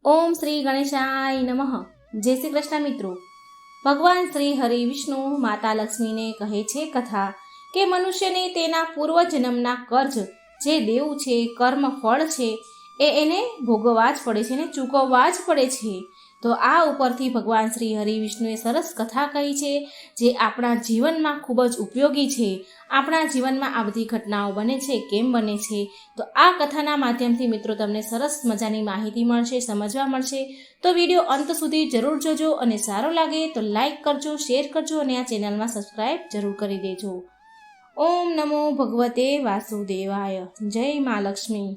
ઓમ શ્રી ગણેશાય નમઃ. જય શ્રી કૃષ્ણ મિત્રો. ભગવાન શ્રી હરિ વિષ્ણુ માતા લક્ષ્મીને કહે છે કથા કે મનુષ્યને તેના પૂર્વજન્મના કર્જ જે દેવું છે, કર્મ ફળ છે, એને ભોગવવા જ પડે છે ને ચૂકવવા જ પડે છે. તો આ ઉપરથી ભગવાન શ્રી હરિ વિષ્ણુએ સરસ કથા કહી છે જે આપણા જીવનમાં ખૂબ જ ઉપયોગી છે. આપણા જીવનમાં આ બધી ઘટનાઓ બને છે, કેમ બને છે? તો આ કથાના માધ્યમથી મિત્રો તમને સરસ મજાની માહિતી મળશે, સમજવા મળશે. તો વિડીયો અંત સુધી જરૂર જોજો અને સારો લાગે તો લાઈક કરજો, શેર કરજો અને આ ચેનલમાં સબસ્ક્રાઈબ જરૂર કરી દેજો. ઓમ નમો ભગવતે વાસુદેવાય. જય મા લક્ષ્મી.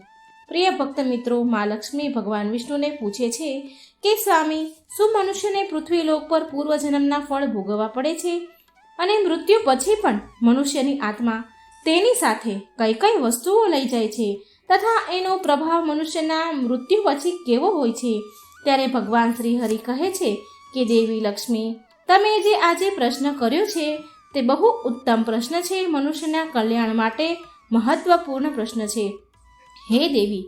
પ્રિય ભક્ત મિત્રો, મા લક્ષ્મી ભગવાન વિષ્ણુને પૂછે છે કે સ્વામી, શું મનુષ્યને પૃથ્વીલોક પર પૂર્વજન્મના ફળ ભોગવવા પડે છે? અને મૃત્યુ પછી પણ મનુષ્યની આત્મા તેની સાથે કઈ કઈ વસ્તુઓ લઈ જાય છે તથા એનો પ્રભાવ મનુષ્યના મૃત્યુ પછી કેવો હોય છે? ત્યારે ભગવાન શ્રી હરિ કહે છે કે દેવી લક્ષ્મી, તમે જે આજે પ્રશ્ન કર્યો છે તે બહુ ઉત્તમ પ્રશ્ન છે, મનુષ્યના કલ્યાણ માટે મહત્વપૂર્ણ પ્રશ્ન છે. હે દેવી,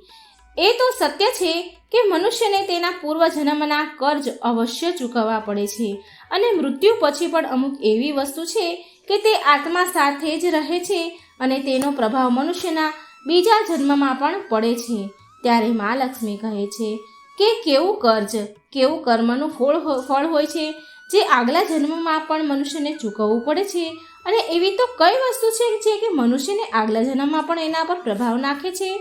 એ તો સત્ય છે કે મનુષ્યને તેના પૂર્વજન્મના કર્જ અવશ્ય ચૂકવવા પડે છે અને મૃત્યુ પછી પણ અમુક એવી વસ્તુ છે કે તે આત્મા સાથે જ રહે છે અને તેનો પ્રભાવ મનુષ્યના બીજા જન્મમાં પણ પડે છે. ત્યારે મા લક્ષ્મી કહે છે કે કેવું કર્જ, કેવું કર્મનું ફળ હોય છે જે આગલા જન્મમાં પણ મનુષ્યને ચૂકવવું પડે છે. અને એવી તો કઈ વસ્તુ છે કે મનુષ્યને આગલા જન્મમાં પણ એના પર પ્રભાવ નાખે છે?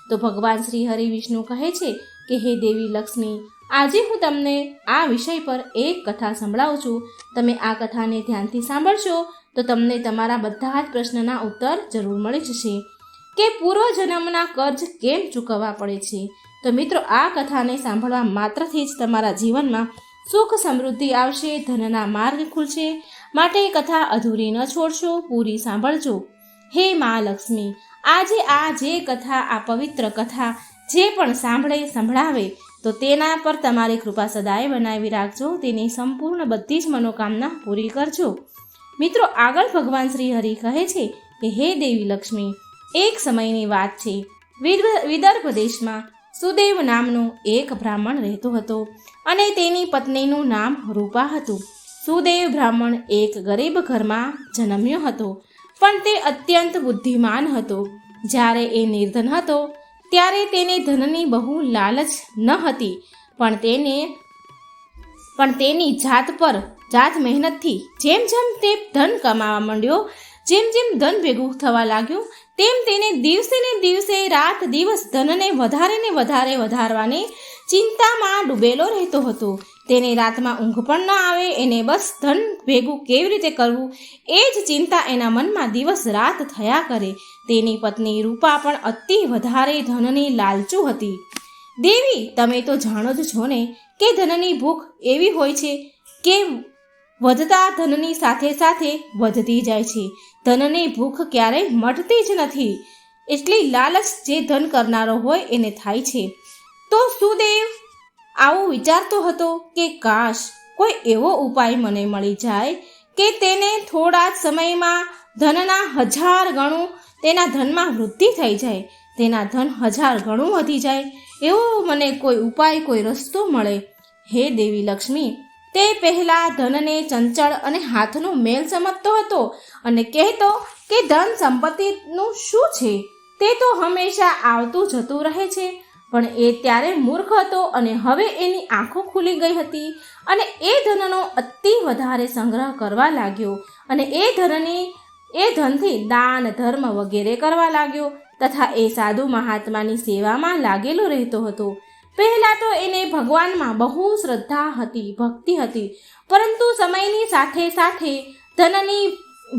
તો ભગવાન શ્રી હરિ વિષ્ણુ કહે છે કે હે દેવી લક્ષ્મી, આજે હું તમને આ વિષય પર એક કથા સંભળાવું છું. તમે આ કથાને ધ્યાનથી સાંભળશો તો તમને તમારા બધા જ પ્રશ્નના ઉત્તર જરૂર મળી જશે કે પૂર્વજન્મના કર્જ કેમ ચૂકવવા પડે છે. તો મિત્રો, આ કથાને સાંભળવા માત્રથી જ તમારા જીવનમાં સુખ સમૃદ્ધિ આવશે, ધનના માર્ગ ખુલશે. માટે કથા અધૂરી ન છોડશો, પૂરી સાંભળજો. હે મા લક્ષ્મી, આજે આ જે કથા, આ પવિત્ર કથા જે પણ સંભળાવે તો તેના પર તમારી કૃપા સદાય બનાવી રાખજો. તેની સંપૂર્ણ બધી જ મનોકામના પૂરી કરજો. મિત્રો, આગળ ભગવાન શ્રી હરિ કહે છે કે હે દેવી લક્ષ્મી, એક સમયની વાત છે. વિદર્ભ દેશમાં સુદેવ નામનો એક બ્રાહ્મણ રહેતો હતો અને તેની પત્નીનું નામ રૂપા હતું. સુદેવ બ્રાહ્મણ એક ગરીબ ઘરમાં જન્મ્યો હતો, પણ તે અત્યંત બુદ્ધિમાન હતો. જ્યારે એ નિર્ધન હતો ત્યારે તેને ધનની બહુ લાલચ ન હતી, પણ તેની જાત મહેનતથી જેમ જેમ તે ધન કમાવા માંડ્યો, જેમ જેમ ધન ભેગું થવા લાગ્યું, તેમ તેને દિવસે ને દિવસે રાત દિવસ ધનને વધારે વધારવાની ચિંતામાં ડૂબેલો રહેતો હતો. તેને રાતમાં ઊંઘ પણ ન આવે, એને બસ ધન ભેગું કેવી રીતે કરવું એ જ ચિંતા એના મનમાં દિવસ રાત થયા કરે. તેની પત્ની રૂપા પણ અતિ વધારે ધનની લાલચુ હતી. દેવી, તમે તો જાણો જ છો ને કે ધનની ભૂખ એવી હોય છે કે વધતા ધનની સાથે સાથે વધતી જાય છે. ધનની ભૂખ ક્યારેય મટતી જ નથી. એટલી લાલચ જે ધન કરનારો હોય એને થાય છે. તો સુદેવ આવું વિચારતો હતો કે કાશ કોઈ એવો ઉપાય મને મળી જાય કે તેને થોડા જ સમયમાં ધનના 1000 ગણું તેના ધનમાં વૃદ્ધિ થઈ જાય, તેના ધન 1000 ગણું વધી જાય, એવો મને કોઈ ઉપાય, કોઈ રસ્તો મળે. હે દેવી લક્ષ્મી, તે પહેલાં ધનને ચંચળ અને હાથનો મેલ સમજતો હતો અને કહેતો કે ધન સંપત્તિનું શું છે, તે તો હંમેશા આવતું જતું રહે છે. પણ એ ત્યારે મૂર્ખ હતો અને હવે એની આંખો ખુલી ગઈ હતી અને એ ધનનો અતિ વધારે સંગ્રહ કરવા લાગ્યો અને એ ધનથી દાન ધર્મ વગેરે કરવા લાગ્યો તથા એ સાધુ મહાત્માની સેવામાં લાગેલો રહેતો હતો. પહેલાં તો એને ભગવાનમાં બહુ શ્રદ્ધા હતી, ભક્તિ હતી, પરંતુ સમયની સાથે સાથે ધનની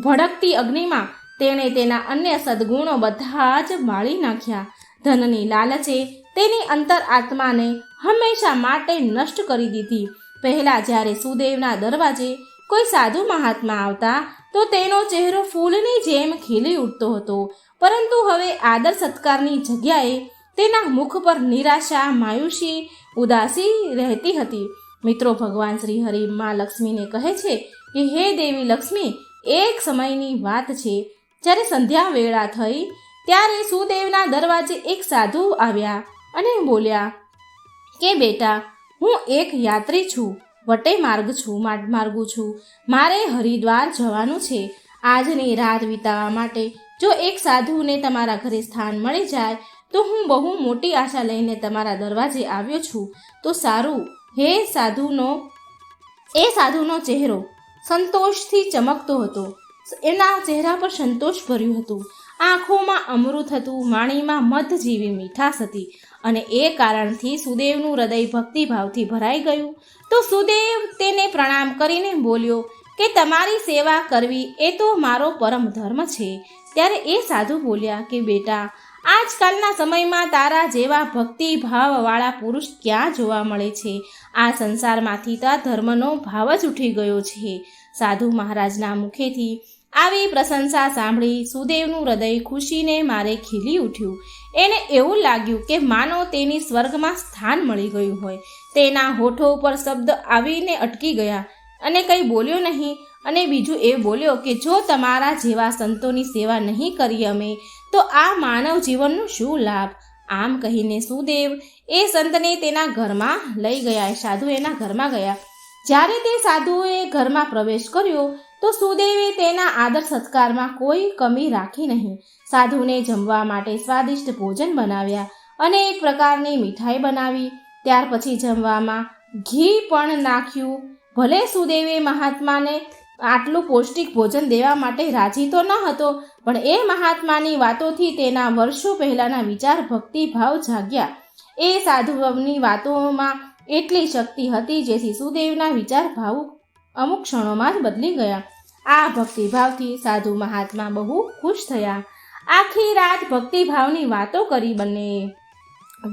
ભડકતી અગ્નિમાં તેણે તેના અન્ય સદ્ગુણો બધા જ બાળી નાખ્યા. ધનની લાલચે તેની અંતર આત્માને હંમેશા માટે નષ્ટ કરી દીધી. પહેલાં જ્યારે સુદેવના દરવાજે કોઈ સાધુ મહાત્મા આવતા તો તેનો ચહેરો ફૂલની જેમ ખીલી ઉઠતો હતો, પરંતુ હવે આદર સત્કારની જગ્યાએ તેના મુખ પર નિરાશા, માયુસી, ઉદાસી રહેતી હતી. મિત્રો, ભગવાન શ્રી હરિ મા લક્ષ્મીને કહે છે કે હે દેવી લક્ષ્મી, એક સમયની વાત છે. જ્યારે સંધ્યા વેળા થઈ ત્યારે સુદેવના દરવાજે એક સાધુ આવ્યા અને બોલ્યા કે બેટા, હું એક યાત્રી છું, વટે માર્ગું છું. મારે હરિદ્વાર જવાનું છે. આજની રાત વિતાવવા માટે જો એક સાધુને તમારા ઘરે સ્થાન મળી જાય તો હું બહુ મોટી આશા લઈને તમારા દરવાજે આવ્યો છું. તો સારું. એ સાધુનો ચહેરો સંતોષથી ચમકતો હતો. એના ચહેરા પર સંતોષ ભર્યું હતું. આંખોમાં અમૃત હતું, વાણીમાં મધ જેવી મીઠાશ હતી. અને એ કારણથી સુદેવનું હૃદય ભક્તિભાવથી ભરાઈ ગયું. તો સુદેવ તેને પ્રણામ કરીને બોલ્યો કે તમારી સેવા કરવી એ તો મારો પરમ ધર્મ છે. ત્યારે એ સાધુ બોલ્યા કે બેટા, આજકાલના સમયમાં તારા જેવા ભક્તિભાવવાળા પુરુષ ક્યાં જોવા મળે છે? આ સંસારમાંથી તો ધર્મનો ભાવ જ ઉઠી ગયો છે. સાધુ મહારાજના મુખેથી આવી પ્રશંસા સાંભળી સુદેવનું હૃદય ખુશીને મારે ખીલી ઉઠ્યું. એને એવું લાગ્યું કે માનો તેની સ્વર્ગમાં સ્થાન મળી ગયું હોય. તેના હોઠો ઉપર શબ્દ આવીને અટકી ગયા અને કંઈ બોલ્યો નહીં. અને બીજું એ બોલ્યો કે જો તમારા જેવા સંતોની સેવા નહીં કરી અમે તો આ માનવ જીવનનો શું લાભ? આમ કહીને સુદેવ એ સંતને તેના ઘરમાં લઈ ગયા. સાધુ એના ઘરમાં ગયા. જ્યારે તે સાધુએ ઘરમાં પ્રવેશ કર્યો તો સુદેવે તેના આદર સત્કારમાં કોઈ કમી રાખી નહીં. સાધુને જમવા માટે સ્વાદિષ્ટ ભોજન બનાવ્યા અને એક પ્રકારની મીઠાઈ બનાવી. ત્યાર પછી જમવામાં ઘી પણ નાખ્યું. ભલે સુદેવે મહાત્માને આટલું પૌષ્ટિક ભોજન દેવા માટે રાજી તો ન હતો, પણ એ મહાત્માની વાતોથી તેના વર્ષો પહેલાંના વિચાર ભક્તિભાવ જાગ્યા. એ સાધુની વાતોમાં એટલી શક્તિ હતી જેથી સુદેવના વિચાર ભાવ અમુક ક્ષણોમાં જ બદલી ગયા. આ ભક્તિભાવથી સાધુ મહાત્મા બહુ ખુશ થયા. આખી રાત ભક્તિભાવની વાતો કરી, બંને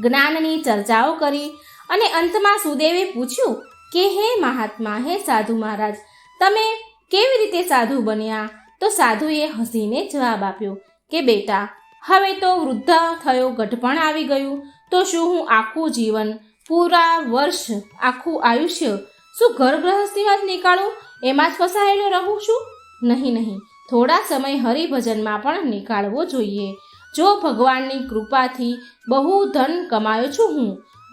જ્ઞાનની ચર્ચાઓ કરી અને અંતમાં સુદેવે પૂછ્યું કે હે મહાત્મા, હે સાધુ મહારાજ, તમે કેવી રીતે સાધુ બન્યા? તો સાધુએ હસીને જવાબ આપ્યો કે બેટા, હવે તો વૃદ્ધ થયો, ગઢપણ આવી ગયું, તો શું હું આખું જીવન, પૂરા વર્ષ, આખું આયુષ્ય શું ઘર ગૃહસ્થીમાં જ નીકાળું? એમાં જ ફસાયેલો રહું છું? નહીં, થોડા સમય હરિભજનમાં પણ નીકાળવો જોઈએ. જો ભગવાનની કૃપાથી બહુ ધન કમાયો છું, હું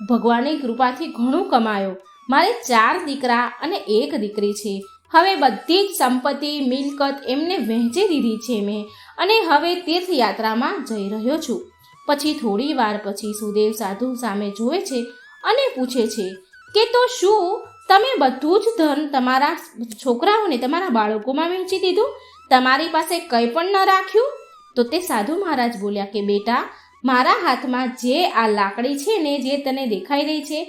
ભગવાનની કૃપાથી ઘણું કમાયો. મારે 4 દીકરા અને 1 દીકરી છે. હવે બધી જ સંપત્તિ મિલકત એમને વહેંચી દીધી છે મેં, અને હવે તીર્થયાત્રામાં જઈ રહ્યો છું. પછી થોડી વાર પછી સુદેવ સાધુ સામે જોવે છે અને પૂછે છે કે તો શું તમે બધું જ ધન તમારા છોકરાઓને, તમારા બાળકોમાં વહેંચી દીધું? તમારી પાસે કંઈ પણ ન રાખ્યું? તો તે સાધુ મહારાજ બોલ્યા કે બેટા, મારા હાથમાં જે આ લાકડી છે ને, જે તને દેખાઈ રહી છે,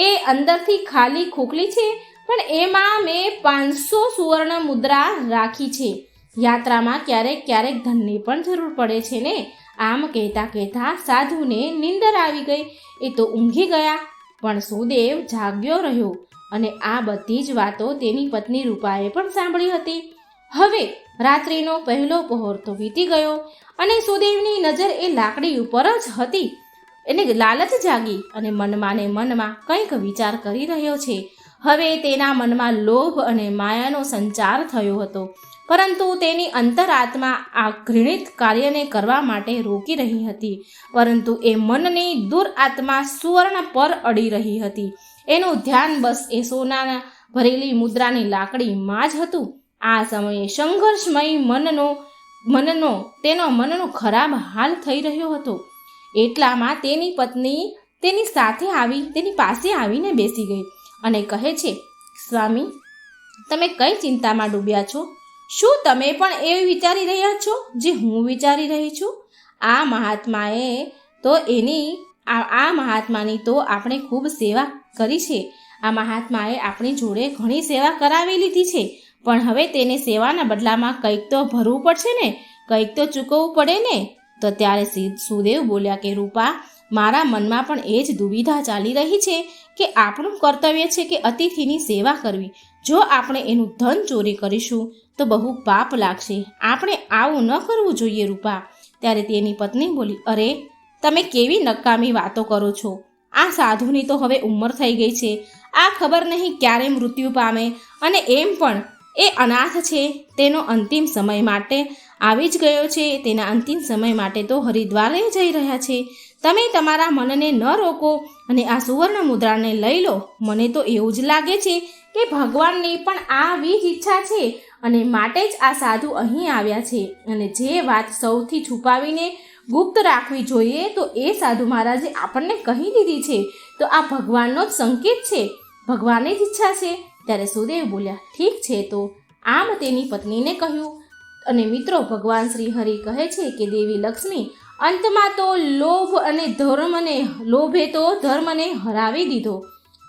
એ અંદરથી ખાલી ખોખલી છે, પણ એમાં મેં 500 સુવર્ણ મુદ્રા રાખી છે. યાત્રામાં ક્યારેક ધનની પણ જરૂર પડે છે ને. આમ કહેતા સાધુને નીંદર આવી ગઈ. એ તો ઊંઘી ગયા. પણ સુદેવ જાગ્યો રહ્યો અને આ બધી જ વાતો તેની પત્ની રૂપાએ પણ સાંભળી હતી. હવે રાત્રિનો પહેલો પહોર તો વીતી ગયો અને સુદેવની નજર એ લાકડી ઉપર જ હતી. એને લાલચ જાગી અને મનમાં કંઈક વિચાર કરી રહ્યો છે. હવે તેના મનમાં લોભ અને માયાનો સંચાર થયો હતો, પરંતુ તેની અંતરાત્મા આ ઘૃણિત કાર્યને કરવા માટે રોકી રહી હતી. પરંતુ એ મનની દુરાત્મા સુવર્ણ પર અડી રહી હતી. એનું ધ્યાન બસ એ સોનાના ભરેલી મુદ્રાની લાકડીમાં જ હતું. આ સમયે સંઘર્ષમય મનનો ખરાબ હાલ થઈ રહ્યો હતો. એટલામાં તેની પત્ની તેની પાસે આવીને બેસી ગઈ અને કહે છે, સ્વામી, તમે કઈ ચિંતામાં ડૂબ્યા છો? શું તમે પણ એવું વિચારી રહ્યા છો જે હું વિચારી રહી છું? આ મહાત્માની તો આપણે ખૂબ સેવા કરી છે. આ મહાત્માએ આપણી જોડે ઘણી સેવા કરાવી લીધી છે, પણ હવે તેને સેવાના બદલામાં કંઈક તો ભરવું પડશે ને, કંઈક તો ચૂકવવું પડે ને. તો ત્યારે સુદેવ બોલ્યા કે રૂપા, મારા મનમાં પણ એ જ દુવિધા ચાલી રહી છે કે આપણું કર્તવ્ય છે કે અતિથિની સેવા કરવી. જો આપણે એનું ધન ચોરી કરીશું તો બહુ પાપ લાગશે. આપણે આવું ન કરવું જોઈએ રૂપા. ત્યારે તેની પત્ની બોલી, અરે, તમે કેવી નકામી વાતો કરો છો? આ સાધુની તો હવે ઉંમર થઈ ગઈ છે. આ ખબર નહીં ક્યારે મૃત્યુ પામે, અને એમ પણ એ અનાથ છે. તેનો અંતિમ સમય માટે આવી જ ગયો છે. તેના અંતિમ સમય માટે તો હરિદ્વારે જઈ રહ્યા છે. તમે તમારા મનને ન રોકો અને આ સુવર્ણ મુદ્રાને લઈ લો. મને તો એવું જ લાગે છે કે ભગવાનની પણ આવી જ ઈચ્છા છે અને માટે જ આ સાધુ અહીં આવ્યા છે. અને જે વાત સૌથી છુપાવીને ગુપ્ત રાખવી જોઈએ તો એ સાધુ મહારાજે આપણને કહી દીધી છે. તો આ ભગવાનનો જ સંકેત છે, ભગવાનની જ ઈચ્છા છે. ત્યારે સુદેવ બોલ્યા, ઠીક છે. તો આમ તેની પત્નીને કહ્યું. અને મિત્રો, ભગવાન શ્રી હરિ કહે છે કે દેવી લક્ષ્મી અંતમાં તો લોભે તો ધર્મને હરાવી દીધો.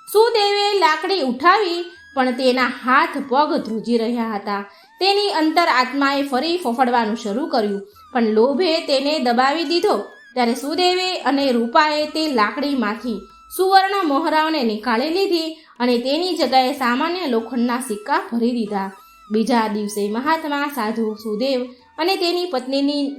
સુદેવે લાકડી ઉઠાવી પણ તેના હાથ પગ ધ્રુજી રહ્યા હતા. તેની અંતર આત્માએ ફરી ફફડવાનું શરૂ કર્યું, પણ લોભે તેને દબાવી દીધો. ત્યારે સુદેવે અને રૂપાએ તે લાકડીમાંથી સુવર્ણ મોહરાઓને નીકાળી લીધી અને તેની જગ્યાએ સામાન્ય લોખંડના સિક્કા ભરી દીધા. બીજા દિવસે મહાત્મા સાધુ સુદેવ અને તેની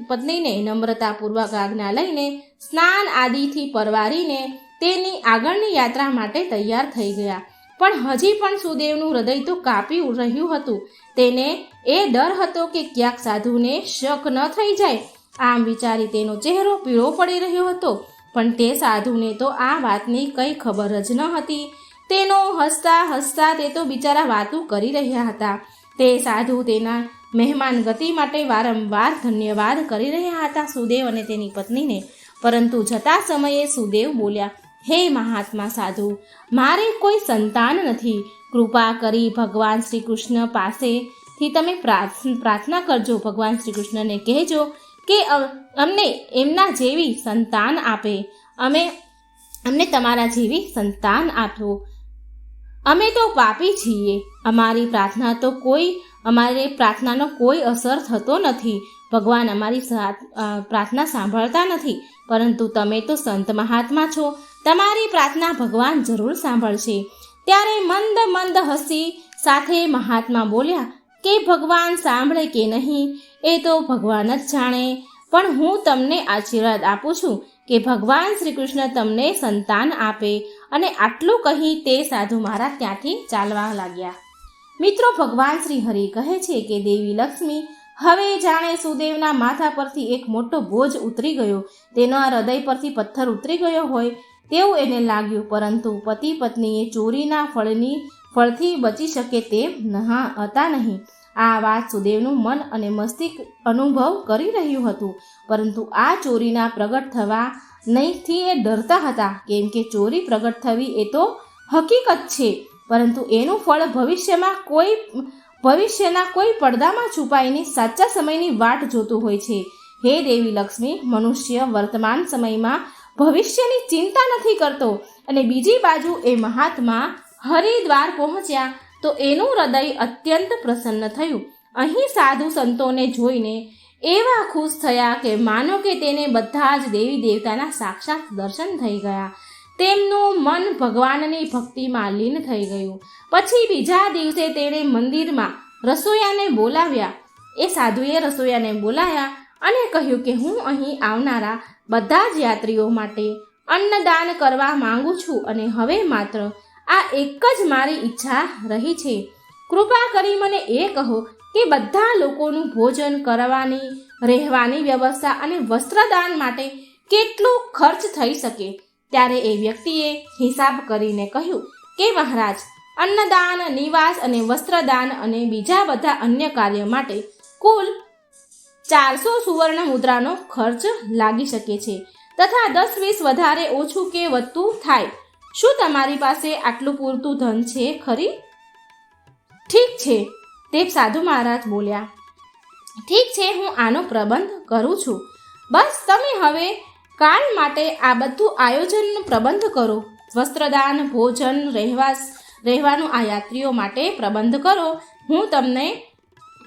પત્નીને નમ્રતાપૂર્વક આજ્ઞા લઈને સ્નાન આદિથી પરવારીને તેની આગળની યાત્રા માટે તૈયાર થઈ ગયા. પણ હજી પણ સુદેવનું હૃદય તો કાપી રહ્યું હતું. તેને એ ડર હતો કે ક્યાંક સાધુને શક ન થઈ જાય. આમ વિચારી તેનો ચહેરો પીળો પડી રહ્યો હતો. પણ તે સાધુને તો આ વાતની કંઈ ખબર જ ન હતી. તેનો હસતા તે તો બિચારા વાતું કરી રહ્યા હતા. તે સાધુ તેના મહેમાન ગતિ માટે વારંવાર ધન્યવાદ કરી રહ્યા હતા સુદેવ અને તેની પત્નીને. પરંતુ જતા સમયે સુદેવ બોલ્યા, હે મહાત્મા સાધુ, મારે કોઈ સંતાન નથી. કૃપા કરી ભગવાન શ્રી કૃષ્ણ પાસેથી તમે પ્રાર્થના કરજો. ભગવાન શ્રી કૃષ્ણને કહેજો કે અમને એમના જેવી સંતાન આપે. અમને તમારા જેવી સંતાન આપો. અમે તો પાપી છીએ. અમારી પ્રાર્થનાનો કોઈ અસર થતો નથી. ભગવાન અમારી પ્રાર્થના સાંભળતા નથી. પરંતુ તમે તો સંત મહાત્મા છો, તમારી પ્રાર્થના ભગવાન જરૂર સાંભળશે. ત્યારે મંદ હસી સાથે મહાત્મા બોલ્યા કે ભગવાન સાંભળે કે નહીં એ તો ભગવાન જ જાણે. પણ હું તમને આશીર્વાદ આપું છું કે ભગવાન શ્રી કૃષ્ણ તમને સંતાન આપે. અને આટલું કહી તે સાધુ મહારાજ ત્યાંથી ચાલવા લાગ્યા. મિત્રો, ભગવાન શ્રી હરિ કહે છે કે દેવી લક્ષ્મી હવે જાણે સુદેવના માથા પરથી એક મોટો બોજ ઉતરી ગયો, તેના હૃદય પરથી પથ્થર ઉતરી ગયો હોય તેવું એને લાગ્યું. પરંતુ પતિ પત્નીએ ચોરીના ફળથી બચી શકે તેમ હતા નહીં. આ વાત સુદેવનું મન અને મસ્તિષ્ક અનુભવ કરી રહ્યું હતું. પરંતુ આ ચોરીના પ્રગટ થવા નહીંથી એ ડરતા હતા, કેમ કે ચોરી પ્રગટ થવી એ તો હકીકત છે, પરંતુ એનું ફળ ભવિષ્યના કોઈ પડદામાં છુપાઈને સાચા સમયની વાટ જોતું હોય છે. હે દેવી લક્ષ્મી, મનુષ્ય વર્તમાન સમયમાં ભવિષ્યની ચિંતા નથી કરતો. અને બીજી બાજુ એ મહાત્મા હરિદ્વાર પહોંચ્યા તો એનું હૃદય અત્યંત પ્રસન્ન થયું. અહીં સાધુ સંતોને જોઈને એવા ખુશ થયા કે માનો કે તેને બધા જ દેવી દેવતાના સાક્ષાત દર્શન થઈ ગયા. તેમનું મન ભગવાનની ભક્તિમાં લીન થઈ ગયું. પછી બીજા દિવસે તેણે મંદિરમાં રસોઈયાને બોલાવ્યા. એ સાધુએ રસોઈયાને બોલાયા અને કહ્યું કે હું અહીં આવનારા બધા જ યાત્રીઓ માટે અન્નદાન કરવા માંગુ છું અને હવે માત્ર આ એક જ મારી ઈચ્છા રહી છે. કૃપા કરી મને એ કહો કે બધા લોકોનું ભોજન કરવાની, રહેવાની વ્યવસ્થા અને વસ્ત્રદાન માટે કેટલો ખર્ચ થઈ શકે. ત્યારે એ વ્યક્તિએ હિસાબ કરીને કહ્યું કે મહારાજ, અન્નદાન, નિવાસ અને વસ્ત્રદાન અને બીજા બધા અન્ય કાર્ય માટે કુલ 400 સુવર્ણ મુદ્રાનો ખર્ચ લાગી શકે છે તથા 10-20 વધારે ઓછું કે વધતું થાય. શું તમારી પાસે આટલું પૂરતું ધન છે ખરી? ઠીક છે, તે સાધુ મહારાજ બોલ્યા. ઠીક છે, હું આનો પ્રબંધ કરું છું. બસ તમે હવે કાલ માટે આ બધું આયોજનનો પ્રબંધ કરો. વસ્ત્રદાન, ભોજન, રહેવાનું આ યાત્રીઓ માટે પ્રબંધ કરો. હું તમને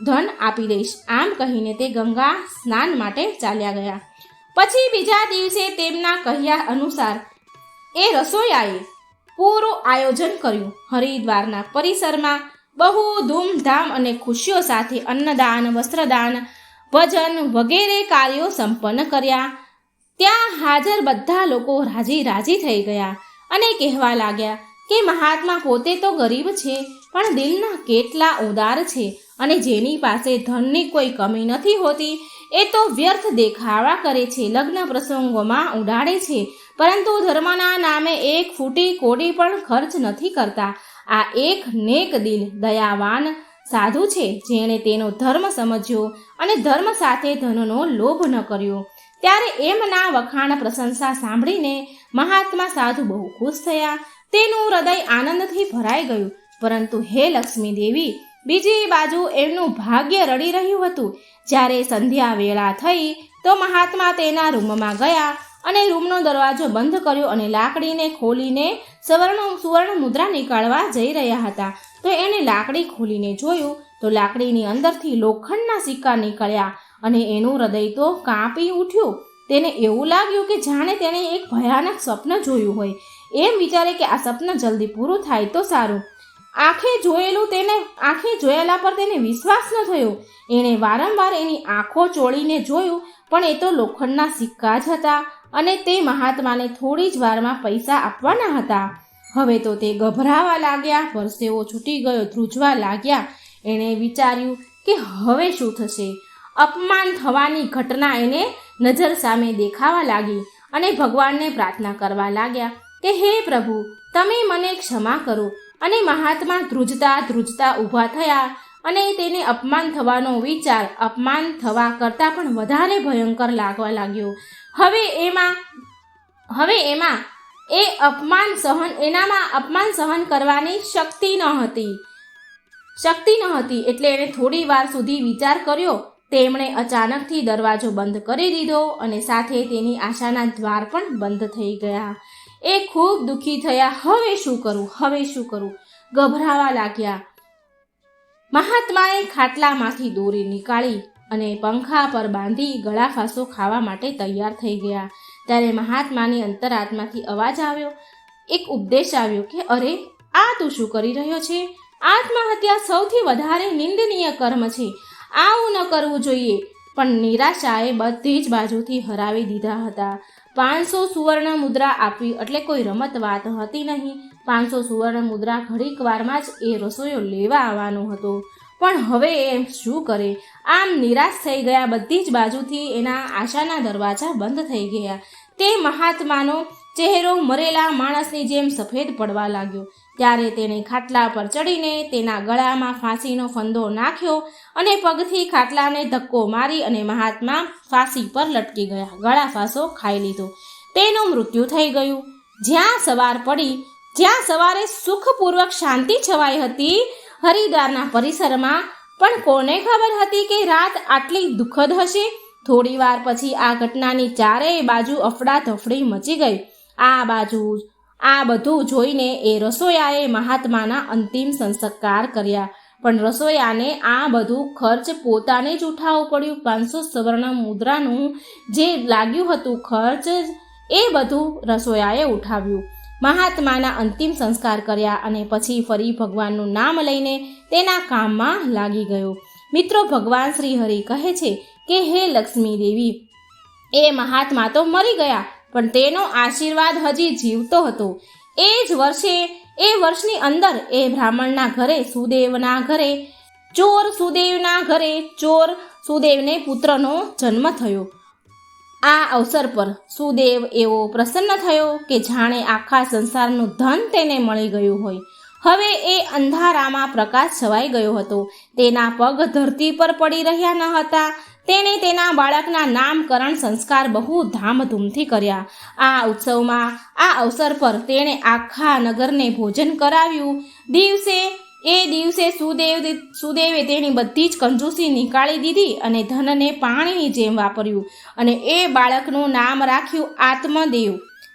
ધન આપી દઈશ. આમ કહીને તે ગંગા સ્નાન માટે ચાલ્યા ગયા. પછી બીજા દિવસે તેમના કહ્યા અનુસાર એ રસોઈયાએ પૂરું આયોજન કર્યું. હરિદ્વારના પરિસરમાં બહુ ધૂમધામ અને ખુશીઓ સાથે અન્નદાન, વસ્ત્રદાન, ભજન વગેરે કાર્યો સંપન્ન કર્યા. ત્યાં હાજર બધા લોકો રાજી થઈ ગયા અને કહેવા લાગ્યા કે મહાત્મા પોતે તો ગરીબ છે, પણ દિલના કેટલા ઉદાર છે અને જેની પાસે ધનની કોઈ કમી નથી હોતી એ તો વ્યર્થ દેખાવા કરે છે, લગ્ન પ્રસંગોમાં ઉડાડે છે, પરંતુ ધર્મના નામે એક ફૂટી કોડી પણ ખર્ચ નથી કરતા. આ એક નેક દિલ દયાવાન સાધુ છે, જેણે તેનો ધર્મ સમજ્યો અને ધર્મ સાથે ધનનો લોભ ન કર્યો. ત્યારે એમના વખાણ પ્રશંસા સાંભળીને મહાત્મા સાધુ બહુ ખુશ થયા. તેનું હૃદય આનંદથી ભરાઈ ગયું. પરંતુ હે લક્ષ્મી દેવી, બીજી બાજુ એમનું ભાગ્ય રડી રહ્યું હતું. જ્યારે સંધ્યા વેળા થઈ તો મહાત્મા તેના રૂમમાં ગયા અને રૂમનો દરવાજો બંધ કર્યો અને લાકડીને ખોલીને સુવર્ણ મુદ્રા નીકાળવા જઈ રહ્યા હતા. તો એણે લાકડી ખોલીને જોયું તો લાકડીની અંદરથી લોખંડના સિક્કા નીકળ્યા અને એનું હૃદય તો કાંપી ઉઠ્યું. તેને એવું લાગ્યું કે જાણે તેણે એક ભયાનક સ્વપ્ન જોયું હોય. એમ વિચારે કે આ સ્વપ્ન જલ્દી પૂરું થાય તો સારું. આંખે જોયેલા પર તેને વિશ્વાસ ન થયો. એણે વારંવાર એની આંખો ચોળીને જોયું, પણ એ તો લોખંડના સિક્કા જ હતા અને તે મહાત્માને થોડી જ વારમાં પૈસા આપવાના હતા. હવે તો તે ગભરાવા લાગ્યા, પરસેવો છૂટી ગયો, ધ્રુજવા લાગ્યા. એણે વિચાર્યું કે હવે શું થશે. અપમાન થવાની ઘટના એને નજર સામે દેખાવા લાગી અને ભગવાનને પ્રાર્થના કરવા લાગ્યા કે હે પ્રભુ, તમે મને ક્ષમા કરો. અને મહાત્મા ધ્રુજતા ઊભા થયા અને તેને અપમાન થવાનો વિચાર અપમાન થવા કરતાં પણ વધારે ભયંકર લાગવા લાગ્યો. હવે એમાં અપમાન સહન કરવાની શક્તિ ન હતી. એટલે એણે થોડી વાર સુધી વિચાર કર્યો. તેમણે અચાનકથી દરવાજો બંધ કરી દીધો અને સાથે તેની આશાના દ્વાર પણ બંધ થઈ ગયા. એ ખૂબ દુઃખી થયા. હવે શું કરું? ગભરાવા લાગ્યા. મહાત્માએ ખાટલામાંથી દોરી નીકાળી અને પંખા પર બાંધી ગળાફાંસો ખાવા માટે તૈયાર થઈ ગયા. ત્યારે મહાત્માની અંતરાત્માથી અવાજ આવ્યો, એક ઉપદેશ આવ્યો કે અરે, આ તું શું કરી રહ્યો છે? આત્મહત્યા સૌથી વધારે નિંદનીય કર્મ છે. આવું ન કરવું જોઈએ. પણ નિરાશાએ બધી જ બાજુથી હરાવી દીધા હતા. 500 સુવર્ણ મુદ્રા આપવી એટલે કોઈ રમત વાત હતી નહીં. 500 સુવર્ણ મુદ્રા ઘડીક વારમાં જ એ રસોઈયો લેવા આવવાનો હતો. પણ હવે એ શું કરે? આમ નિરાશ થઈ ગયા. બધી જ બાજુથી એના આશાના દરવાજા બંધ થઈ ગયા. તે મહાત્માનો ચહેરો મરેલા માણસની જેમ સફેદ પડવા લાગ્યો. ત્યારે તેણે ખાટલા પર ચડીને તેના ગળામાં ફાંસીનો ફંદો નાખ્યો અને પગથી ખાટલાને ધક્કો મારી અને મહાત્મા ફાંસી પર લટકી ગયા. ગળા ફાંસો ખાઈ લીધો. તેનું મૃત્યુ થઈ ગયું. જ્યાં સવારે સુખપૂર્વક શાંતિ છવાઈ હતી હરિદ્વારના પરિસરમાં, પણ કોને ખબર હતી કે રાત આટલી દુઃખદ હશે. થોડી વાર પછી આ ઘટનાની ચારેય બાજુ અફડાતફડી મચી ગઈ. આ બધું જોઈને એ રસોયાએ મહાત્માના અંતિમ સંસ્કાર કર્યા. પણ રસોયાને આ બધું ખર્ચ પોતાને જ ઉઠાવવું પડ્યું. 500 સુવર્ણ મુદ્રાનું જે લાગ્યું હતું ખર્ચ, એ બધું રસોયાએ ઉઠાવ્યું. મહાત્માના અંતિમ સંસ્કાર કર્યા અને પછી ફરી ભગવાનનું નામ લઈને તેના કામમાં લાગી ગયો. મિત્રો, ભગવાન શ્રી હરિ કહે છે કે હે લક્ષ્મી દેવી, એ મહાત્મા તો મરી ગયા, પણ તેનો આશીર્વાદ હજી જીવતો હતો. એ વર્ષની અંદર એ બ્રાહ્મણના ઘરે ચોર સુદેવને પુત્રનો જન્મ થયો. આ અવસર પર સુદેવ એવો પ્રસન્ન થયો કે જાણે આખા સંસારનું ધન તેને મળી ગયું હોય. હવે એ અંધારામાં પ્રકાશ છવાઈ ગયો હતો. તેના પગ ધરતી પર પડી રહ્યા ન હતા. તેણે તેના બાળકના નામકરણ સંસ્કાર બહુ ધામધૂમથી કર્યા. આ અવસર પર તેણે આખા નગરને ભોજન કરાવ્યું. દિવસે સુદેવે તેની બધી જ કંજૂસી નીકાળી દીધી અને ધનને પાણીની જેમ વાપર્યું અને એ બાળકનું નામ રાખ્યું આત્મદેવ.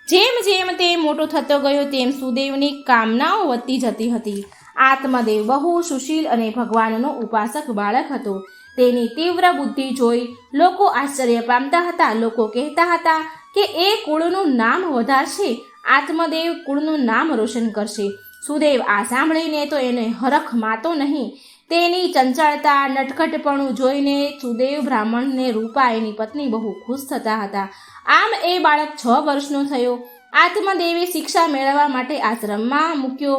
જેમ જેમ તે મોટો થતો ગયો તેમ સુદેવની કામનાઓ વધતી જતી હતી. આત્મદેવ બહુ સુશીલ અને ભગવાનનો ઉપાસક બાળક હતો. તેની તીવ્ર બુદ્ધિ જોઈ લોકો આશ્ચર્ય પામતા હતા. લોકો કહેતા હતા કે એ કુળનું નામ વધારશે, આત્મદેવ કુળનું નામ રોશન કરશે. સુદેવ આ સાંભળીને તો એને હરખ માતો નહીં. તેની ચંચળતા, નટખટપણું જોઈને સુદેવ બ્રાહ્મણને રૂપા એની પત્ની બહુ ખુશ થતા હતા. આમ એ બાળક 6 વર્ષનો થયો. આત્મદેવે શિક્ષા મેળવવા માટે આશ્રમમાં મૂક્યો.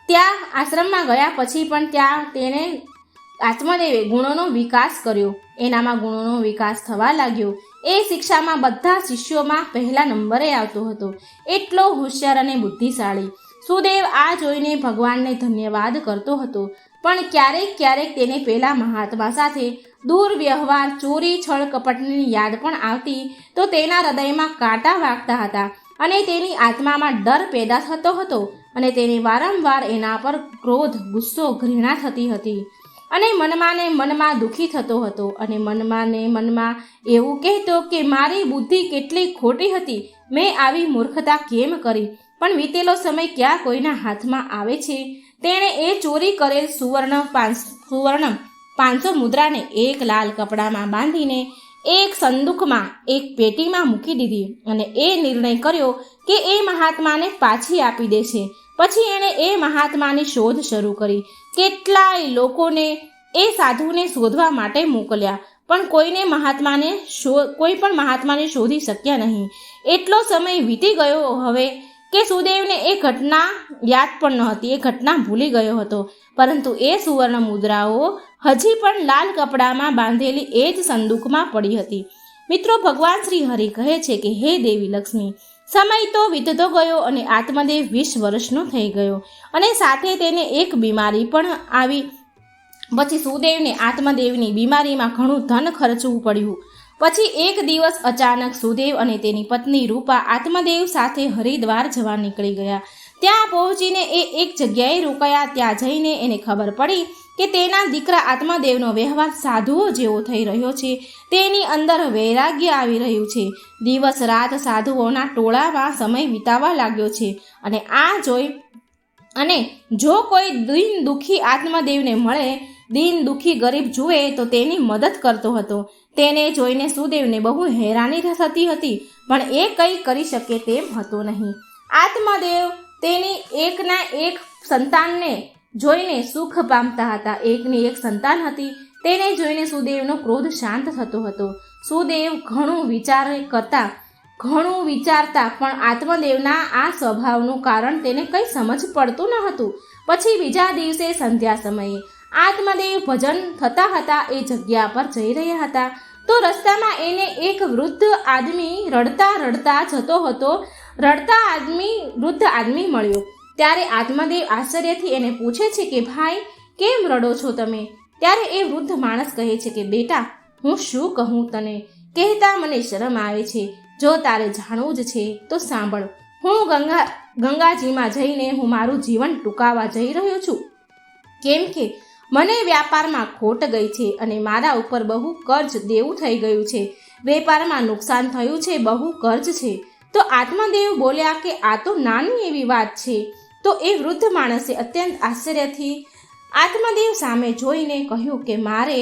ત્યાં આશ્રમમાં ગયા પછી પણ ત્યાં તેણે આત્મદેવે ગુણોનો વિકાસ કર્યો. એનામાં ગુણોનો વિકાસ થવા લાગ્યો. એ શિક્ષામાં બધા શિષ્યોમાં પહેલા નંબરે આવતો હતો. એટલો હોશિયાર અને બુદ્ધિશાળી. સુદેવ આ જોઈને ભગવાનને ધન્યવાદ કરતો હતો. પણ ક્યારેક તેને પેલા મહાત્મા સાથે દુર્વ્યવહાર, ચોરી, છળ, કપટની યાદ પણ આવતી તો તેના હૃદયમાં કાંટા વાગતા હતા અને તેની આત્મામાં ડર પેદા થતો હતો અને તેને વારંવાર એના પર ક્રોધ, ગુસ્સો, ઘૃણા થતી હતી અને મનમાં દુઃખી થતો હતો અને મનમાં એવું કહેતો કે મારી બુદ્ધિ કેટલી ખોટી હતી, મેં આવી મૂર્ખતા કેમ કરી. પણ વીતેલો સમય ક્યાં કોઈના હાથમાં આવે છે. તેણે એ ચોરી કરેલ સુવર્ણ 500 મુદ્રાને એક લાલ કપડામાં બાંધીને એક સંદૂકમાં, એક પેટીમાં મૂકી દીધી અને એ નિર્ણય કર્યો કે એ મહાત્માને પાછી આપી દેશે. પછી એણે એ મહાત્માની શોધ શરૂ કરી. કેટલાય લોકોને એ સાધુને શોધવા માટે મોકલ્યા, પણ કોઈ પણ મહાત્માને શોધી શક્યા નહીં. એટલો સમય વીતી ગયો હવે કે સુદેવને એ ઘટના યાદ પણ નહોતી. એ ઘટના ભૂલી ગયો હતો. પરંતુ એ સુવર્ણ મુદ્રાઓ હજી પણ લાલ કપડામાં બાંધેલી એ જ સંદૂકમાં પડી હતી. મિત્રો, ભગવાન શ્રી હરિ કહે છે કે હે દેવી લક્ષ્મી, સમય તો વીતતો ગયો અને આત્મદેવ 20 વર્ષનો થઈ ગયો અને સાથે તેને એક બીમારી પણ આવી. પછી સુદેવને આત્મદેવની બીમારીમાં ઘણું ધન ખર્ચવું પડ્યું. પછી એક દિવસ અચાનક સુદેવ અને તેની પત્ની રૂપા આત્મદેવ સાથે હરિદ્વાર જવા નીકળી ગયા. ત્યાં પહોંચીને એ એક જગ્યાએ રોકાયા. ત્યાં જઈને એને ખબર પડી કે તેના દીકરા આત્મદેવનો વ્યવહાર સાધુઓ જેવો થઈ રહ્યો છે. તેની અંદર વૈરાગ્ય આવી રહ્યું છે. દિવસ રાત સાધુઓના ટોળામાં સમય વિતાવવા લાગ્યો છે અને જો કોઈ દીન દુઃખી આત્મદેવને મળે, દીન દુઃખી ગરીબ જુએ તો તેની મદદ કરતો હતો. તેને જોઈને સુદેવને બહુ હેરાની થતી હતી, પણ એ કંઈ કરી શકે તેમ હતો નહીં. આત્મદેવ તેની એકના એક સંતાનને જોઈને સુખ પામતા હતા. એકની એક સંતાન હતી. તેને જોઈને સુદેવનો ક્રોધ શાંત થતો હતો. સુદેવ ઘણું વિચારતા પણ આત્મદેવના આ સ્વભાવનું કારણ તેને કંઈ સમજ પડતું ન હતું. પછી બીજા દિવસે સંધ્યા સમયે આત્મદેવ ભજન થતા હતા એ જગ્યા પર જઈ રહ્યા હતા તો રસ્તામાં એને એક વૃદ્ધ આદમી રડતા જતો હતો. વૃદ્ધ આદમી મળ્યો. ત્યારે આત્મદેવ આશ્ચર્યથી એને પૂછે છે કે ભાઈ, કેમ રડો છો તમે? ત્યારે એ વૃદ્ધ માણસ કહે છે કે બેટા, હું શું કહું તને, કહેતા મને શરમ આવે છે. જો તારે જાણવું જ છે તો સાંભળ. હું ગંગાજીમાં જઈને હું મારું જીવન ટૂંકાવા જઈ રહ્યો છું. કેમ કે મને વ્યાપારમાં ખોટ ગઈ છે અને મારા ઉપર બહુ કર્જ દેવું થઈ ગયું છે. વેપારમાં નુકસાન થયું છે, બહુ કર્જ છે. તો આત્મદેવ બોલ્યા કે આ તો નાની એવી વાત છે. તો એ વૃદ્ધ માણસે અત્યંત આશ્ચર્યથી આત્મદેવ સામે જોઈને કહ્યું કે મારે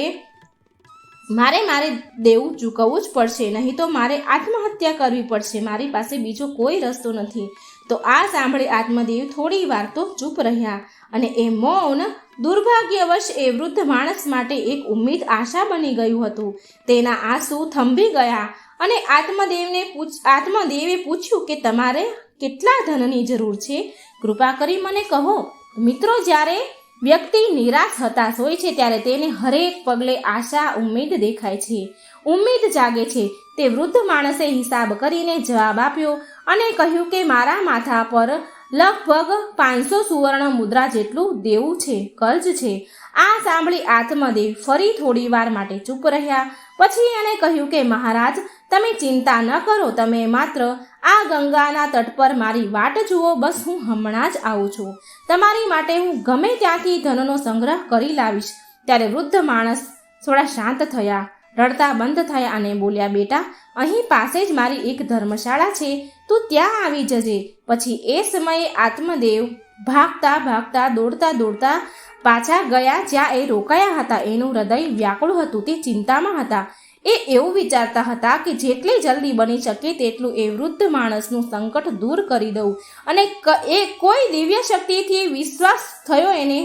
દેવું ચૂકવવું જ પડશે, નહીં તો મારે આત્મહત્યા કરવી પડશે. મારી પાસે બીજો કોઈ રસ્તો નથી. તો આ સાંભળી આત્મદેવ થોડી વાર તો ચૂપ રહ્યા અને એ મૌન દુર્ભાગ્યવશ એ વૃદ્ધ માણસ માટે એક ઉમ્મીદ આશા બની ગયું હતું. તેના આંસુ થંભી ગયા અને આત્મદેવે પૂછ્યું કે તમારે કેટલા ધનની જરૂર છે? કૃપા કરી મને કહો. મિત્રો, જ્યારે વ્યક્તિ નિરાશ હતાશ હોય છે ત્યારે તેને હરેક પગલે આશા, ઉમ્મીદ દેખાય છે, ઉમ્મીદ જાગે છે. તે વૃદ્ધ માણસે હિસાબ કરીને જવાબ આપ્યો અને કહ્યું કે મારા માથા પર લગભગ 500 સુવર્ણ મુદ્રા જેટલું દેવું છે, કર્જ છે. આ સાંભળી આત્મદેવ ફરી થોડી વાર માટે ચૂપ રહ્યા. પછી એણે કહ્યું કે મહારાજ, તમે ચિંતા ન કરો, તમે માત્ર આ ગંગાના તટ પર મારી વાટ જુઓ. બસ હું હમણાં જ આવું છું. તમારી માટે હું ગમે ત્યાંથી ધનનો સંગ્રહ કરી લાવીશ. ત્યારે વૃદ્ધ માણસ થોડા શાંત થયા, રડતા બંધ થયા અને બોલ્યા, બેટા, અહીં પાસે જ મારી એક ધર્મશાળા છે, તું ત્યાં આવી જજે. પછી એ સમયે આત્મદેવ ભાગતા દોડતા પાછા ગયા જ્યાં એ રોકાયા હતા. એનું હૃદય વ્યાકુળ હતું. તે ચિંતામાં હતા. એ એવું વિચારતા હતા કે જેટલી જલ્દી બની શકે તેટલું એ વૃદ્ધ માણસનું સંકટ દૂર કરી દઉં. અને એ કોઈ દિવ્ય શક્તિથી વિશ્વાસ થયો એને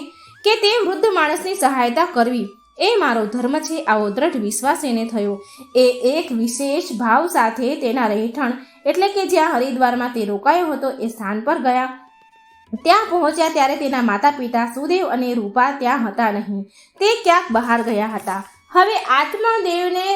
કે તે વૃદ્ધ માણસની સહાયતા કરવી એ મારો ધર્મ છે. આવો દ્રઢ વિશ્વાસ એને થયો. એ એક વિશેષ ભાવ સાથે તેના રહેઠાણ એટલે કે જ્યાં હરિદ્વારમાં તે રોકાયો હતો એ સ્થાન પર ગયા ત્યાં પહોંચ્યા ત્યારે તેના માતા પિતા સુદેવ અને રૂપા ત્યાં હતા નહીં. તે ક્યાંક બહાર ગયા હતા. હવે આત્માદેવને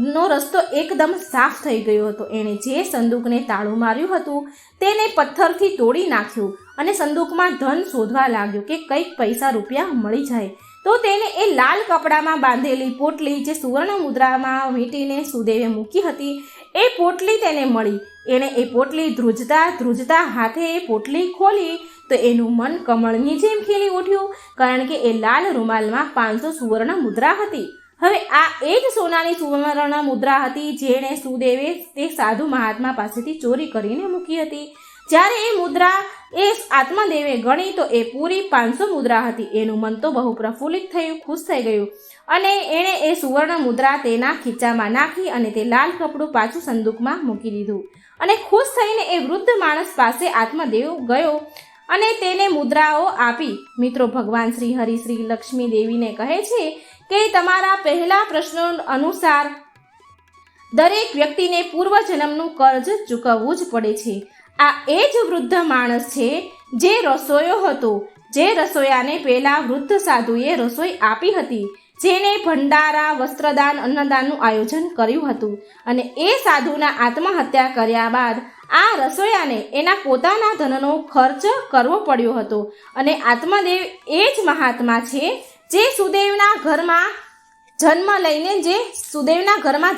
નો રસ્તો એકદમ સાફ થઈ ગયો હતો. એણે જે સંદૂકને તાળું માર્યું હતું તેને પથ્થરથી તોડી નાખ્યું અને સંદૂકમાં ધન શોધવા લાગ્યો કે કંઈક પૈસા રૂપિયા મળી જાય. તો તેને એ લાલ કપડામાં બાંધેલી પોટલી જે સુવર્ણ મુદ્રામાં વીંટીને સુદેવે મૂકી હતી એ પોટલી તેને મળી. એણે એ પોટલી ધ્રુજતા હાથે એ પોટલી ખોલી તો એનું મન કમળની જેમ ખીલી ઉઠ્યું, કારણ કે એ લાલ રૂમાલમાં 500 સુવર્ણ મુદ્રા હતી. હવે આ એ જ સોનાની સુવર્ણ મુદ્રા હતી જેણે સુદેવે તે સાધુ મહાત્મા પાસેથી ચોરી કરીને મૂકી હતી. જ્યારે એ મુદ્રા એ આત્માદેવે ગણી તો એ પૂરી 500 મુદ્રા હતી. એનું મન તો બહુ પ્રફુલ્લિત થયું, ખુશ થઈ ગયું અને એણે એ સુવર્ણ મુદ્રા તેના ખીચામાં નાખી અને તે લાલ કપડું પાછું સંદૂકમાં મૂકી દીધું. અને ખુશ થઈને એ વૃદ્ધ માણસ પાસે આત્માદેવ ગયો અને તેને મુદ્રાઓ આપી. મિત્રો, ભગવાન શ્રી હરિ શ્રી લક્ષ્મી દેવીને કહે છે કે તમારા પહેલા પ્રશ્નો અનુસાર દરેક વ્યક્તિને પૂર્વજન્મનું કર્જ ચૂકવવું જ પડે છે. આ એ જ વૃદ્ધ માણસ છે જે રસોયો હતો, જે રસોયાને પહેલા વૃદ્ધ સાધુએ રસોઈ આપી હતી, જેને ભંડારા, વસ્ત્રદાન, અન્નદાનનું આયોજન કર્યું હતું. અને એ સાધુના આત્મહત્યા કર્યા બાદ આ રસોયાને એના પોતાના ધનનો ખર્ચ કરવો પડ્યો હતો. અને આત્માદેવ એ જ મહાત્મા છે જે સુદેવના ઘરમાં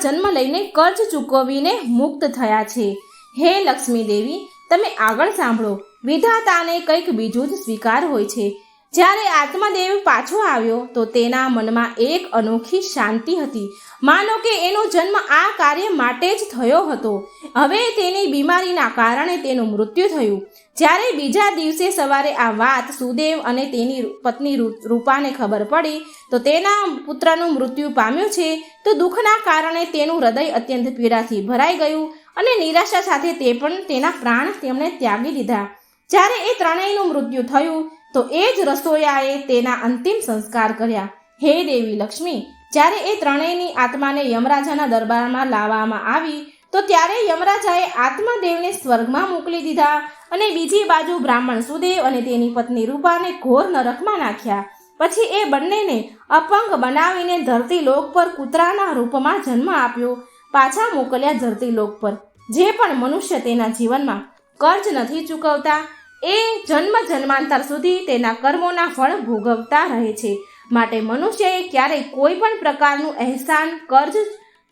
જન્મ લઈને કર્જ ચૂકવીને મુક્ત થયા છે. હે લક્ષ્મી દેવી, તમે આગળ સાંભળો. વિધાતાને કંઈક બીજું જ સ્વીકાર હોય છે. જ્યારે આત્માદેવ પાછો આવ્યો તો તેના મનમાં એક અનોખી શાંતિ હતી. માનો કે એનો જન્મ આ કાર્ય માટે જ થયો હતો. હવે તેની બીમારીના કારણે તેનું મૃત્યુ થયું. જ્યારે બીજા દિવસે સવારે આ વાત સુદેવ અને તેની પત્ની રૂપાને ખબર પડી તો તેના પુત્રનું મૃત્યુ પામ્યું છે તો દુઃખના કારણે તેનું હૃદય અત્યંત પીડાથી ભરાઈ ગયું અને નિરાશા સાથે તે પણ તેના પ્રાણ તેમણે ત્યાગી દીધા. જ્યારે એ ત્રણેયનું મૃત્યુ થયું તો એ જ રસોયાએ તેના અંતિમ સંસ્કાર કર્યા. હે દેવી લક્ષ્મી, જ્યારે એ ત્રણેયની આત્માને યમરાજાના દરબારમાં લાવવામાં આવી તો ત્યારે યમરાજાએ આત્માદેવને સ્વર્ગમાં મોકલી દીધા અને બીજી બાજુ બ્રાહ્મણ સુદેવ અને તેની પત્ની રૂપાને ઘોર નરકમાં નાખ્યા. પછી એ બંનેને અપંગ બનાવીને ધરતીલોક પર કૂતરાના રૂપમાં જન્મ આપ્યો. પાછા મોકલ્યા ધરતીલોક પર. જે પણ મનુષ્ય તેના જીવનમાં કર્જ નથી ચૂકવતા એ જન્માંતર સુધી તેના કર્મોના ફળ ભોગવતા રહે છે. માટે મનુષ્યએ ક્યારેય કોઈ પણ પ્રકારનું અહેસાન, કર્જ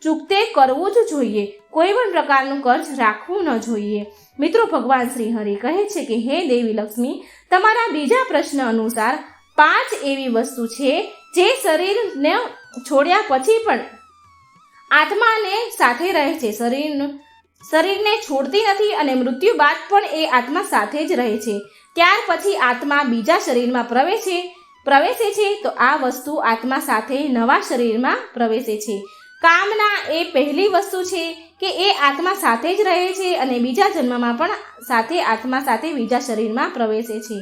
ચૂકતે કરવું જ જોઈએ. કોઈ પણ પ્રકારનું કર્જ રાખવું ન જોઈએ. મિત્રો, ભગવાન શ્રી હરિ કહે છે કે હે દેવી લક્ષ્મી, તમારા બીજા પ્રશ્ન અનુસાર 5 એવી વસ્તુ છે જે શરીરને છોડ્યા પછી પણ આત્માને સાથે રહે છે. શરીરને છોડતી નથી અને મૃત્યુ બાદ પણ એ આત્મા સાથે જ રહે છે. ત્યાર પછી આત્મા બીજા શરીરમાં પ્રવેશે છે તો આ વસ્તુ આત્મા સાથે નવા શરીરમાં પ્રવેશે છે. કામના એ પહેલી વસ્તુ છે કે એ આત્મા સાથે જ રહે છે અને બીજા જન્મમાં પણ આત્મા સાથે બીજા શરીરમાં પ્રવેશે છે.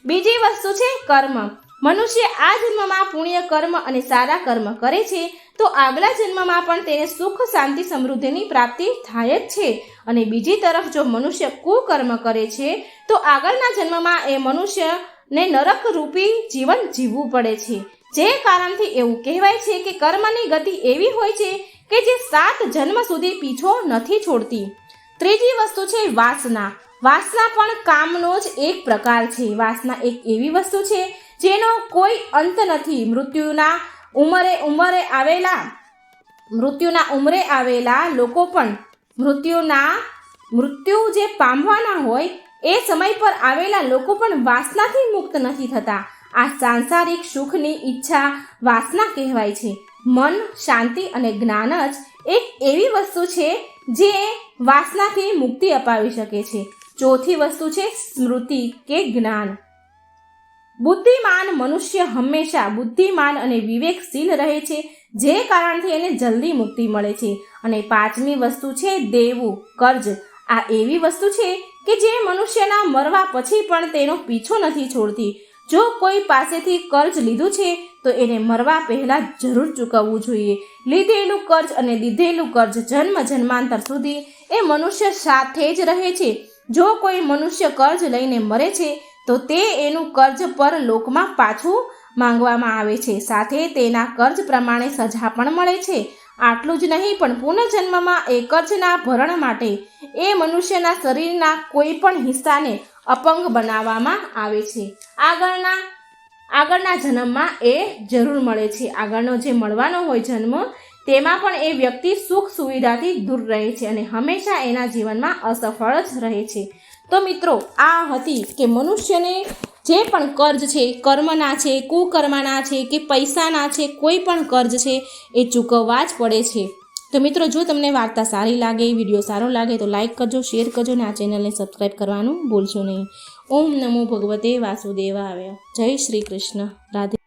બીજી વસ્તુ છે કર્મ. મનુષ્ય આ જન્મમાં પુણ્ય કર્મ અને સારા કર્મ કરે છે તો આગલા જન્મમાં પણ તેને સુખ, શાંતિ, સમૃદ્ધિની પ્રાપ્તિ થાય જ છે. અને બીજી તરફ જો મનુષ્ય કુકર્મ કરે છે તો આગળના જન્મમાં એ મનુષ્યને નરક રૂપી જીવન જીવવું પડે છે. જે કારણથી એવું કહેવાય છે કે કર્મની ગતિ એવી હોય છે કે જે 7 જન્મ સુધી પીછો નથી છોડતી. ત્રીજી વસ્તુ છે વાસના. વાસના પણ કામનો જ એક પ્રકાર છે. વાસના એક એવી વસ્તુ છે જેનો કોઈ અંત નથી. મૃત્યુના ઉંમરે આવેલા લોકો પણ મૃત્યુ જે પામવાના હોય એ સમય પર આવેલા લોકો પણ વાસનાથી મુક્ત નથી થતા. આ સાંસારિક સુખની ઈચ્છા વાસના કહેવાય છે. મન, શાંતિ અને જ્ઞાન જ એક એવી વસ્તુ છે જે વાસનાથી મુક્તિ અપાવી શકે છે. ચોથી વસ્તુ છે સ્મૃતિ કે જ્ઞાન. બુદ્ધિમાન મનુષ્ય હંમેશા બુદ્ધિમાન અને વિવેકશીલ રહે છે, જે કારણથી એને જલ્દી મુક્તિ મળે છે. અને 5મી વસ્તુ છે દેવું, કર્જ. આ એવી વસ્તુ છે કે જે મનુષ્યના મરવા પછી પણ તેનો પીછો નથી છોડતી. જો કોઈ પાસેથી કર્જ લીધું છે તો એને મરવા પહેલાં જરૂર ચૂકવવું જોઈએ. લીધેલું કર્જ અને દીધેલું કર્જ જન્માંતર સુધી એ મનુષ્ય સાથે જ રહે છે. જો કોઈ મનુષ્ય કર્જ લઈને મરે છે તો તે એનું કર્જ પર લોકમાં પાછું માંગવામાં આવે છે, સાથે તેના કર્જ પ્રમાણે સજા પણ મળે છે. આટલું જ નહીં, પણ પુનર્જન્મમાં એ કર્જના ભરણ માટે એ મનુષ્યના શરીરના કોઈ પણ હિસ્સાને અપંગ બનાવવામાં આવે છે. આગળના જન્મમાં એ જરૂર મળે છે. આગળનો જે મળવાનો હોય જન્મ, તેમાં પણ એ વ્યક્તિ સુખ સુવિધાથી દૂર રહે છે અને હંમેશા એના જીવનમાં અસફળ જ રહે છે. તો મિત્રો, આ હતી કે મનુષ્યને જે પણ કર્જ છે, કર્મના છે, કુકર્મના છે કે પૈસાના છે, કોઈ પણ કર્જ છે એ ચૂકવવા જ પડે છે. તો મિત્રો, જો તમને વાર્તા સારી લાગે, વિડીયો સારો લાગે તો લાઈક કરજો, શેર કરજો અને આ ચેનલને સબસ્ક્રાઈબ કરવાનું ભૂલશો નહીં. ઓમ નમો ભગવતે વાસુદેવાય. જય શ્રી કૃષ્ણ. રાધે.